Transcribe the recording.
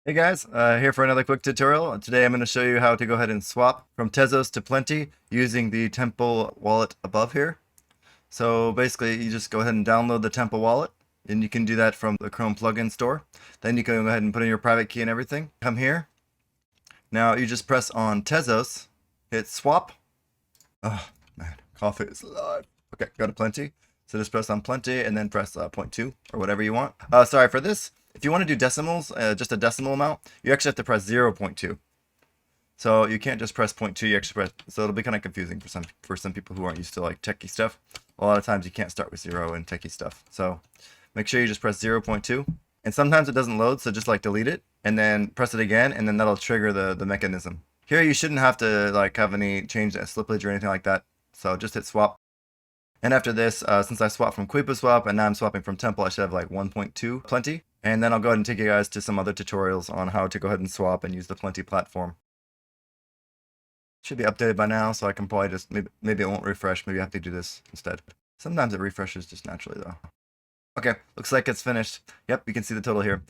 Hey guys, here for another quick tutorial. Today I'm going to show you how to go ahead and swap from Tezos to Plenty using the Temple wallet above here. So basically you just go ahead and download the Temple wallet, and you can do that from the Chrome plugin store. Then you can go ahead and put in your private key and everything. Come here. Now you just press on Tezos, hit swap. Oh man, coffee is alive. Okay, go to Plenty. So just press on Plenty and then press 0.2 or whatever you want. Sorry for this. If you want to do decimals, just a decimal amount, you actually have to press 0.2. So you can't just press 0.2, you actually press, so it'll be kind of confusing for some people who aren't used to like techie stuff. A lot of times you can't start with 0 in techie stuff. So make sure you just press 0.2. And sometimes it doesn't load, so just like delete it and then press it again, and then that'll trigger the mechanism. Here you shouldn't have to like have any change slippage or anything like that. So just hit swap. And after this, since I swapped from Quipuswap and now I'm swapping from Temple, I should have like 1.2 Plenty. And then I'll go ahead and take you guys to some other tutorials on how to go ahead and swap and use the Plenty platform. Should be updated by now, so I can probably just, maybe it won't refresh. Maybe I have to do this instead. Sometimes it refreshes just naturally though. Okay, looks like it's finished. Yep, you can see the total here.